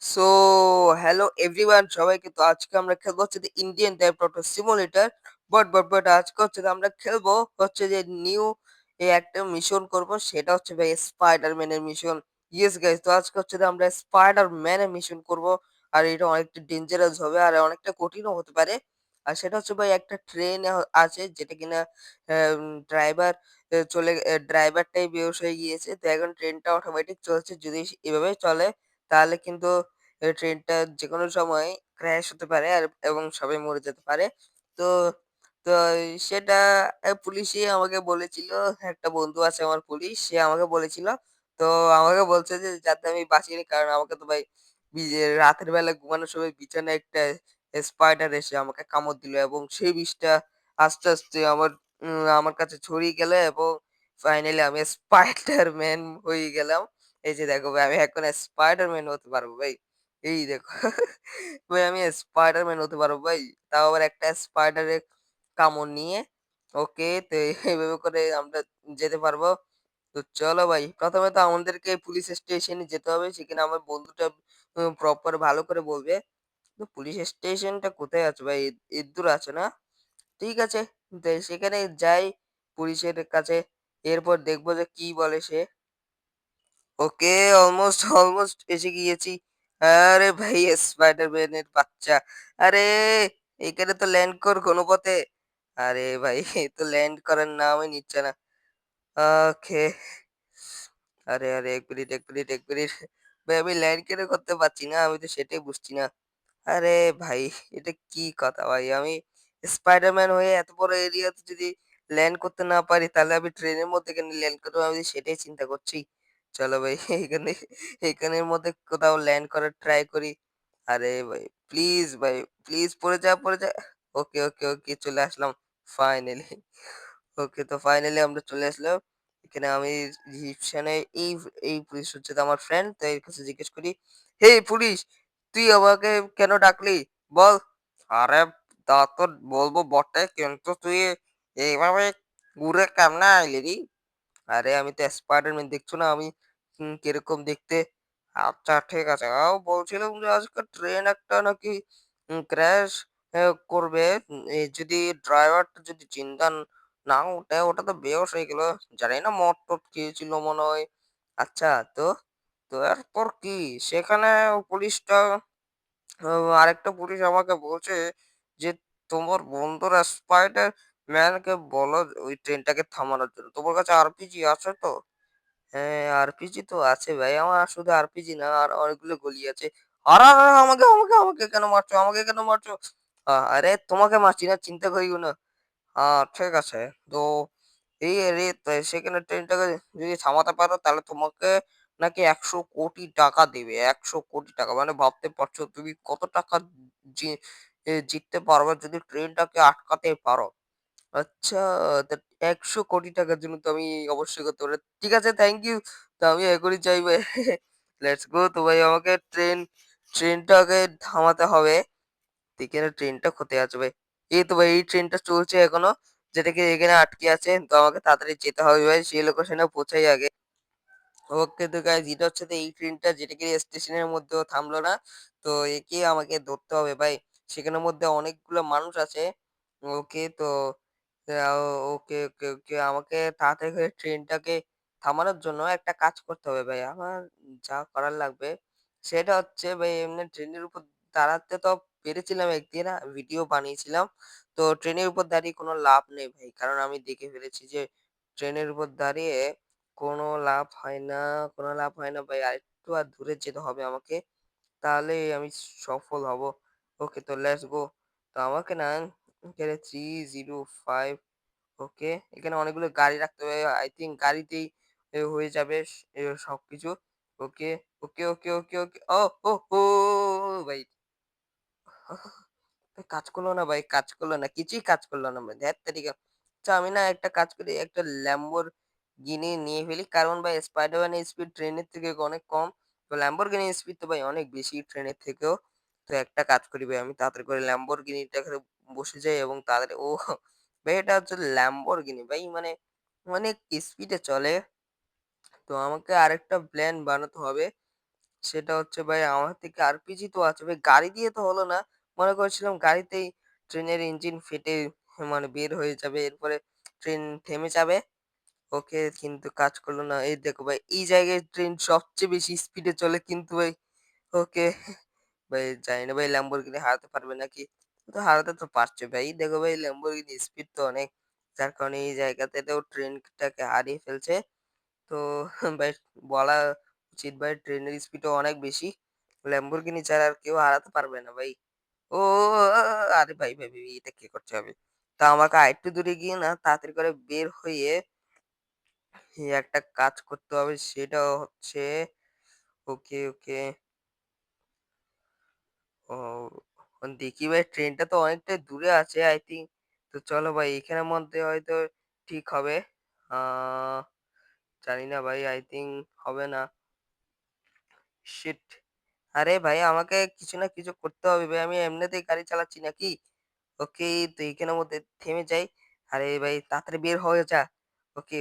So hello everyone সবাইকে। তো আজকে আমরা খেলবো হচ্ছে যে Indian type toto simulator. But আজকে হচ্ছে যে আমরা খেলবো হচ্ছে যে নিউ একটা মিশন করব, সেটা হচ্ছে ভাই স্পাইডারম্যানের মিশন। ইয়েস গাইস, তো আজকে হচ্ছে যে আমরা স্পাইডারম্যানের মিশন করব। আর এটা অনেকটা ডেঞ্জারাস হবে আর অনেকটা কঠিনও হতে পারে। আর সেটা হচ্ছে ভাই একটা ট্রেন আছে যেটা কিনা ড্রাইভার ড্রাইভারটাই বেহুশ হয়ে গিয়েছে। তো এখন ট্রেনটা অটোমেটিক চলছে। যদি এভাবে চলে তাহলে কিন্তু ট্রেনটা যেকোনো সময় ক্র্যাশ হতে পারে এবং সবাই মরে যেতে পারে। তো তো সেটা পুলিশই আমাকে বলেছিল। একটা বন্ধু আছে আমার পুলিশ, সে আমাকে বলেছিল। তো আমাকে বলছে যে যাতে আমি বাঁচিয়ে নিই, কারণ আমাকে তো ভাই রাতের বেলা ঘুমানোর সময় বিছানায় একটা স্পাইডার এসে আমাকে কামড় দিল এবং সেই বিষটা আস্তে আমার কাছে ছড়িয়ে গেল এবং ফাইনালি আমি স্পাইডারম্যান হয়ে গেলাম। এই যে দেখো ভাই, আমি এখন স্পাইডারম্যান হতে পারবো ভাই। এই দেখো ভাই, আমি স্পাইডারম্যান হতে পারবো ভাই। তাও আবার একটা স্পাইডারের কামড় নিয়ে। ওকে, তো এইভাবে করে আমরা যেতে পারবো। তো চলো ভাই, প্রথমে তো আমাদেরকে পুলিশ স্টেশনে যেতে হবে। সেখানে আমার বন্ধুটা প্রপার ভালো করে বলবে। তো পুলিশ স্টেশনটা কোথায় আছে ভাই? এর আছে না? ঠিক আছে, তো সেখানে যাই পুলিশের কাছে। এরপর দেখবো যে কি বলে সে। ওকে, অলমোস্ট এসে গিয়েছি। আরে ভাই, স্পাইডারম্যানের বাচ্চা। আরে এখানে তো ল্যান্ড কর কোনো পথে। আরে ভাই, এ তো ল্যান্ড করার নামই নিচ্ছে না। ওকে। আরে ১ মিনিট। ভাই, আমি ল্যান্ড কেন করতে পারছি না? আমি তো সেটাই বুঝছি না। আরে ভাই, এটা কি কথা ভাই? আমি স্পাইডারম্যান হয়ে এত বড় এরিয়াতে যদি ল্যান্ড করতে না পারি, তাহলে আমি ট্রেনের মধ্যে কেন ল্যান্ড করবো? আমি সেটাই চিন্তা করছি। চলো ভাই, এখানে এখানের মধ্যে কোথাও ল্যান্ড করার ট্রাই করি। আরে ভাই, প্লিজ পড়ে যা। ওকে, চলে আসলাম ফাইনালি। ওকে, তো ফাইনালি আমরা চলে আসলাম। এখানে আমি রিসেপশনে এই পুলিশ হচ্ছে তো আমার ফ্রেন্ড। তো এর কাছে জিজ্ঞেস করি, "হেই পুলিশ, তুই আমাকে কেন ডাকলি? বল।" "আরে তা তো বলবো বটে, কিন্তু তুই এইভাবে ঘুরে কেমনে আইলি রে?" "আরে আমি তো স্পাইডারম্যান, দেখছো না আমি কিরকম দেখতে?" "আচ্ছা ঠিক আছে। বলছিলাম যে আজকে ট্রেন একটা নাকি ক্র্যাশ করবে। যদি ড্রাইভারটা যদি জিন্দা না ওঠে, ওটা তো বেহুশ হয়ে গেল। জানি না মদ-টদ খেয়েছিল মনে হয়। আচ্ছা, তো? তো এরপর কি?" সেখানে পুলিশটা আ আরেকটা পুলিশ আমাকে বলছে যে, "তোমার বন্ধুরা স্পাইডার ম্যানকে বলো ওই ট্রেনটাকে থামানোর জন্য। তোমার কাছে আরপিজি আছে তো?" হ্যাঁ, আরপিজি তো আছে ভাই। আমার শুধু আরপিজি না, আর অনেকগুলো গুলি আছে। আমাকে কেন মারছো? আরে তোমাকে মারছি না, চিন্তা করিও না। ঠিক আছে। তো সেখানে ট্রেনটাকে যদি থামাতে পারো, তাহলে তোমাকে নাকি ৳১০০ কোটি দেবে। ৳১০০ কোটি, মানে ভাবতে পারছো তুমি কত টাকা জি জিততে পারবে যদি ট্রেনটাকে আটকাতে পারো। আচ্ছা, তা ৳১০০ কোটি জন্য তো আমি অবশ্যই করতে পারি। ঠিক আছে, থ্যাংক ইউ। তো আমি এখনই যাই ভাই। Let's go. তো ভাই, আমাকে ট্রেনটাকে থামাতে হবে। এখানে ট্রেনটা কোথায় আছে ভাই? এই তো ভাই, এই ট্রেনটা চলছে এখনো। যেটা কি এখানে আটকে আছে। তো আমাকে তাড়াতাড়ি যেতে হবে ভাই। সেই লোকেশনে পৌঁছাই আগে। ওকে, তো গাইস, এটা হচ্ছে তো এই ট্রেনটা যেটা কি স্টেশনের মধ্যেও থামলো না। তো একে আমাকে ধরতে হবে ভাই। সেখানের মধ্যে অনেকগুলো মানুষ আছে। ওকে, তো ওকে। আমাকে তাড়াতাড়ি করে ট্রেনটাকে থামানোর জন্য একটা কাজ করতে হবে ভাই। আমার যা করার লাগবে সেটা হচ্ছে ভাই, এমনি ট্রেনের উপর দাঁড়াতে তো পেরেছিলাম একদিন, ভিডিও বানিয়েছিলাম। তো ট্রেনের উপর দাঁড়িয়ে কোনো লাভ নেই ভাই। কারণ আমি দেখে ফেলেছি যে ট্রেনের উপর দাঁড়িয়ে কোনো কোনো লাভ হয় না ভাই। আরেকটু দূরে যেতে হবে আমাকে। তাহলেই আমি সফল হব। ওকে, তো লেটস গো। তো আমাকে না এখানে 305। ওকে, এখানে অনেকগুলো গাড়ি রাখতে হবে। আই থিংক গাড়িতেই হয়ে যাবে সবকিছু। ওকে, ওকে। ভাই, কাজ করলো না ভাই, কাজ করলো না। কিছুই কাজ করলো না ভাই। ধ্যাত তেরিকা! আচ্ছা, আমি না একটা কাজ করি, একটা ল্যাম্বরগিনি নিয়ে ফেলি। কারণ ভাই স্পাইডারম্যানের স্পিড ট্রেনের থেকে অনেক কম। তো ল্যাম্বরগিনির স্পিড তো ভাই অনেক বেশি ট্রেনের থেকেও। তো একটা কাজ করি ভাই, আমি তাড়াতাড়ি করে ল্যাম্বরগিনিটাকে বসে যাই এবং তাড়াতাড়ি ভাই, এটা হচ্ছে ল্যাম্বরগিনি ভাই, মানে অনেক স্পিডে চলে। তো আমাকে আরেকটা প্ল্যান বানাতে হবে। সেটা হচ্ছে ভাই আমার থেকে আরপিজি তো আছে ভাই, গাড়ি দিয়ে তো হলো না। মনে করেছিলাম গাড়িতেই ট্রেনের ইঞ্জিন ফেটে মানে বের হয়ে যাবে। এরপরে ট্রেন থেমে যাবে। ওকে, কিন্তু কাজ করলো না। এই দেখো ভাই, এই জায়গায় ট্রেন সবচেয়ে বেশি স্পিডে চলে কিন্তু ভাই ওকে ভাই জানি না ভাই ল্যাম্বরগিনি হারাতে পারবে নাকি? তো হারাতে তো পারছে ভাই। দেখো ভাই ল্যাম্বরগিনি স্পিড তো অনেক। যার কারণে এই জায়গাতেও ট্রেনটাকে হারিয়ে ফেলছে। তো ভাই বলা উচিত ভাই ট্রেনের স্পিডও অনেক বেশি। ল্যাম্বরগিনি ছাড়া আর কেউ হারাতে পারবে না ভাই। ও আরে ভাই এটা কি করতে হবে? তা আমাকে আরেকটু দূরে গিয়ে না তাড়াতাড়ি করে বের হয়ে একটা কাজ করতে হবে, সেটা হচ্ছে ওকে। ও দেখি ভাই ট্রেনটা তো অনেকটাই দূরে আছে আই থিংক। তো চলো ভাই এখানের মধ্যে হয়তো ঠিক হবে। আ জানি না ভাই, আই থিংক হবে না। শিট! আরে ভাই আমাকে কিছু না কিছু করতে হবে ভাই। আমি এমনিতেই গাড়ি চালাচ্ছি নাকি? ওকে, তো এইখানের মধ্যে থেমে যাই। আরে ভাই তাড়াতাড়ি বের হয়ে যা। ওকে।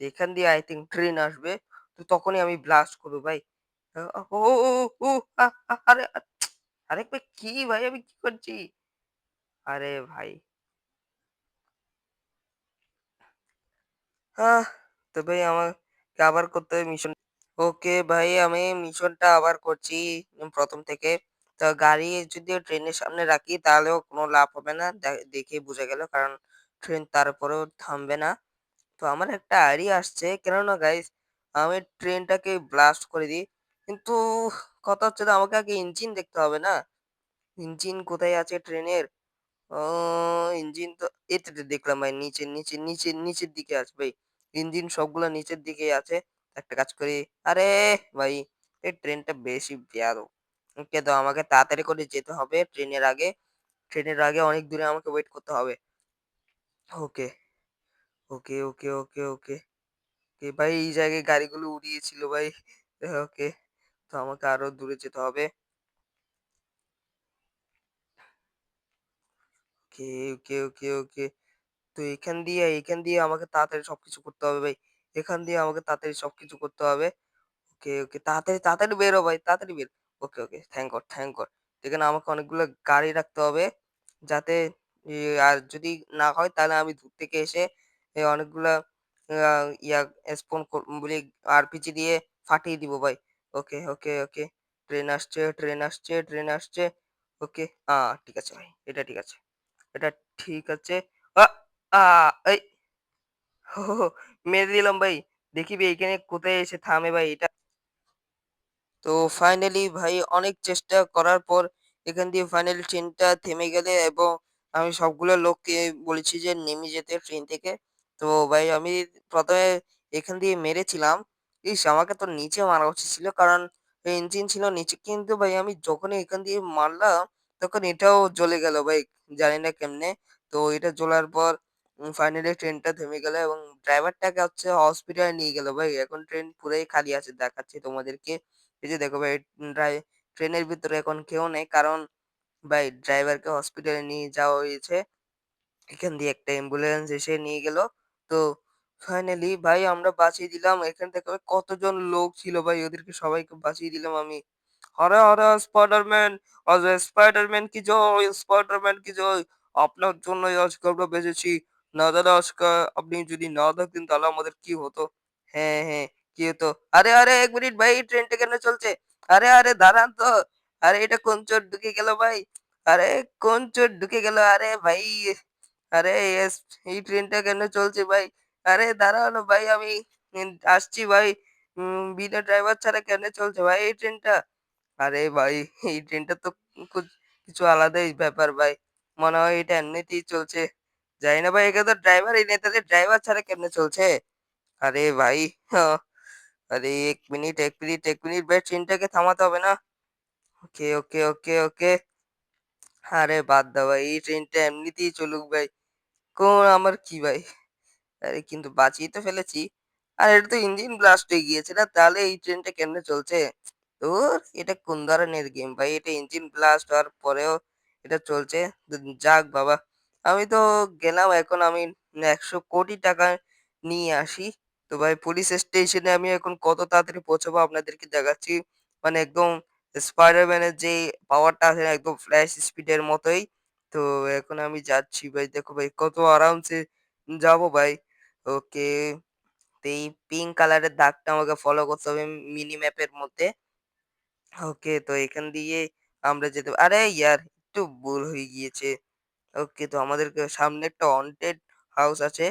তো এখান দিয়ে আই থিংক ট্রেন আসবে। তো তখনই আমি ব্লাস্ট করব ভাই। আ ও ও ও ও আরে আরে ভাই কি ভাই আমি কি করছি? আরে ভাই। আহ! তো ভাই আমাকে আবার করতে হবে মিশন। ওকে ভাই আমি মিশনটা আবার করছি ১ম থেকে। তো গাড়ি যদিও ট্রেনের সামনে রাখি তাহলেও কোনো লাভ হবে না। দেখেই বুঝা গেল। কারণ ট্রেন তারপরেও থামবে না। তো আমার একটা আইডিয়া আসছে, কেননা গাইস আমি ট্রেনটাকে ব্লাস্ট করে দিই। কিন্তু কথা হচ্ছে যে আমাকে আগে ইঞ্জিন দেখতে হবে না? ইঞ্জিন কোথায় আছে ট্রেনের? ও ইঞ্জিন তো এতে দেখলাম ভাই নিচের দিকে আছে ভাই। ইঞ্জিন সবগুলা নিচের দিকেই আছে। একটা কাজ করি। আরে ভাই এই ট্রেনটা বেশি বেয়াদব। ওকে, তো আমাকে তাড়াতাড়ি করে যেতে হবে ট্রেনের আগে। ট্রেনের আগে অনেক দূরে আমাকে ওয়েট করতে হবে। ওকে, ওকে। ভাই এই জায়গায় গাড়িগুলো উড়িয়েছিল ভাই। ওকে, তো আমাকে আরো দূরে যেতে হবে। ওকে, ওকে। তো এখান দিয়ে আমাকে তাড়াতাড়ি সবকিছু করতে হবে ভাই। এখান দিয়ে আমাকে তাড়াতাড়ি সবকিছু করতে হবে। ওকে। তাড়াতাড়ি বের হ ভাই, তাড়াতাড়ি বের। ওকে। Thank God. এখানে আমাকে অনেকগুলো গাড়ি রাখতে হবে। যাতে ই আর যদি না হয় তাহলে আমি দূর থেকে এসে অনেকগুলা আ ইয়া স্পন বলি আরপিজি দিয়ে ফাটিয়ে দিব ভাই। ওকে। ট্রেন আসছে। ওকে। ঠিক আছে ভাই। এটা ঠিক আছে। এটা ঠিক আছে। আ আ এই মেরে দিলাম ভাই। দেখি ভাই এখানে কোথায় এসে থামে ভাই এটা। তো ফাইনালি ভাই অনেক চেষ্টা করার পর এখান দিয়ে ফাইনালি ট্রেনটা থেমে গেলে এবং আমি সবগুলো লোককে বলেছি যে নেমে যেতে ট্রেন থেকে। তো ভাই আমি ১ম এ এখান দিয়ে মেরেছিলাম। ইস! আমাকে তো নিচে মারা উচিত ছিল। কারণ ইঞ্জিন ছিল নিচে। কিন্তু ভাই আমি যখনই এখান দিয়ে মারলাম তখন এটাও জ্বলে গেল ভাই। জানি না কেমনে। তো এটা জ্বলার পর ফাইনালি ট্রেনটা থেমে গেল এবং ড্রাইভারটাকে হচ্ছে হসপিটালে নিয়ে গেল ভাই। এখন ট্রেন পুরাই খালি আছে দেখাচ্ছি তোমাদেরকে। এই যে দেখো ভাই ট্রেনের ভিতরে এখন কেউ নেই। কারণ ভাই ড্রাইভারকে হসপিটালে নিয়ে যাওয়া হয়েছে। এখান দিয়ে একটা অ্যাম্বুলেন্স এসে নিয়ে গেল। তো ফাইনালি ভাই আমরা বাঁচিয়ে দিলাম। এখান থেকে কতজন লোক ছিল ভাই ওদেরকে সবাইকে বাঁচিয়ে দিলাম আমি। হরে স্পাইডারম্যান! স্পাইডারম্যান কি জয়! স্পাইডারম্যান কি জয়! আপনার জন্যই আজকে আমরা বেঁচেছি। না জানি আজকে আপনি যদি না থাকতেন তাহলে আমাদের কি হতো? হ্যাঁ, কি হতো? আরে ১ মিনিট ভাই ট্রেনটা কেন চলছে? আরে দাঁড়ান তো। আরে এটা কোন চোর ঢুকে গেল ভাই? আরে কোন চোর ঢুকে গেল? আরে ভাই আরে এস এই ট্রেনটা কেন চলছে ভাই? আরে দাঁড়াও না ভাই আমি আসছি ভাই। বিনা ড্রাইভার ছাড়া কেন চলছে ভাই এই ট্রেনটা? আরে ভাই এই ট্রেনটা তো কিছু আলাদাই ব্যাপার ভাই। মনে হয় এটা এমনিতেই চলছে। জানি না ভাই এখানে তো ড্রাইভারই নেই, তাহলে ড্রাইভার ছাড়া কেমনে চলছে? আরে ভাই আরে ১ মিনিট ভাই ট্রেনটাকে থামাতে হবে না? ওকে। আরে বাদ দাও ভাই এই ট্রেনটা এমনিতেই চলুক ভাই। আমার কি ভাই? আরে কিন্তু বাঁচিয়ে তো ফেলেছি। আর এটা তো ইঞ্জিন ব্লাস্ট হয়ে গিয়েছে না? তাহলে এই ট্রেনটা কেমনে চলছে? ধুর! এটা কোন ধরনের গেম ভাই? এটা ইঞ্জিন ব্লাস্ট হওয়ার পরেও এটা চলছে। যাক বাবা! আমি তো গেলাম এখন আমি ৳১০০,০০,০০,০০০ নিয়ে আসি। তো ভাই পুলিশ স্টেশনে আমি এখন কত তাড়াতাড়ি পৌঁছাবো আপনাদেরকে দেখাচ্ছি। মানে একদম স্পাইডারম্যানের যে পাওয়ারটা আছে না একদম ফ্ল্যাশ স্পিডের মতোই। তো এখন আমি যাচ্ছি ভাই। দেখো ভাই কত আরামসে যাবো ভাই। ওকে। তো এই পিঙ্ক কালারের দাগটা আমাকে ফলো করতে হবে মিনি ম্যাপের মধ্যে। ওকে, তো এখান দিয়ে আমরা যেতে আরে ইয়ার একটু ভুল হয়ে গিয়েছে। ওকে, তো আমাদেরকে সামনে একটা হন্টেড হাউস আছে।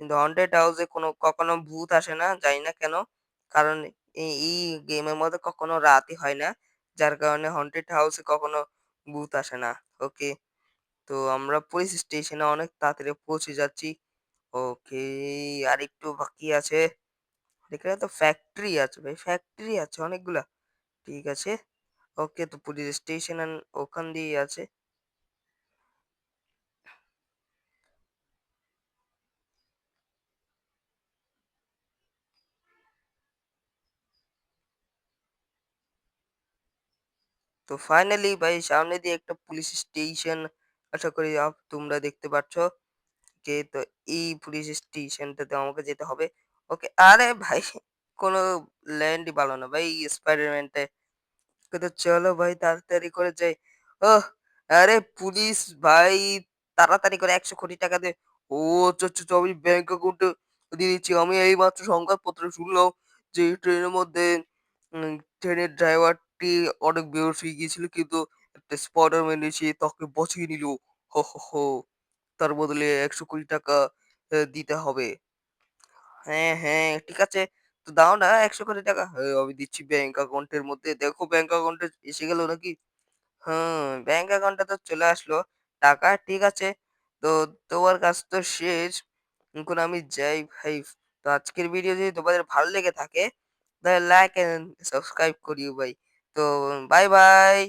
কিন্তু হন্টেড হাউসে কখনো ভূত আসে না, জানি না কেন। কারণ এই গেমের মধ্যে কখনো রাতই হয় না। যার কারণে হন্টেড হাউসে কখনো ভূত আসে না। ওকে, তো আমরা পুলিশ স্টেশনে অনেক তাড়াতাড়ি পৌঁছে যাচ্ছি। ওকে, আরেকটু বাকি আছে। এখানে তো ফ্যাক্টরি আছে ভাই, ফ্যাক্টরি আছে অনেকগুলা। ঠিক আছে। ওকে, তো পুলিশ স্টেশন ওখান দিয়েই আছে। তো ফাইনালি ভাই সামনে দিয়ে একটা পুলিশ স্টেশন আশা করি তোমরা দেখতে পাচ্ছ। ওকে, তো এই পুলিশ স্টেশনটাতে আমাকে যেতে হবে। ওকে, আরে ভাই কোনো ল্যান্ডই ভালো না ভাই স্পাইডারম্যানটা। তো চলো ভাই তাড়াতাড়ি করে যাই। ওহ! আরে পুলিশ ভাই তাড়াতাড়ি করে ১০০ কোটি টাকা দে। ও আচ্ছা, আচ্ছা, আচ্ছা, আমি ব্যাংক অ্যাকাউন্টে দিয়ে দিচ্ছি। আমি এইমাত্র সংবাদপত্রে শুনলাম যে এই ট্রেনের মধ্যে ট্রেনের ড্রাইভারটি অনেক বেহুঁশ হয়ে গিয়েছিল কিন্তু একটা স্পাইডারম্যান এসে তাকে বাঁচিয়ে নিল। হো, হো, হো! তার বদলে ১০০ কোটি টাকা দিতে হবে। হ্যাঁ, হ্যাঁ, ঠিক আছে। তো দাও না ১০০ কোটি টাকা। হ্যাঁ, আমি দিচ্ছি ব্যাংক অ্যাকাউন্টের মধ্যে। দেখো ব্যাংক অ্যাকাউন্টে এসে গেল নাকি? হুম, ব্যাংক অ্যাকাউন্টে তো চলে আসলো টাকা। ঠিক আছে। তো তোমার কাজ তো শেষ। এখন আমি যাই ভাই। তো আজকের ভিডিও যদি তোমাদের ভালো লেগে থাকে তাহলে লাইক এন্ড সাবস্ক্রাইব করিও ভাই। তো বাই, বাই।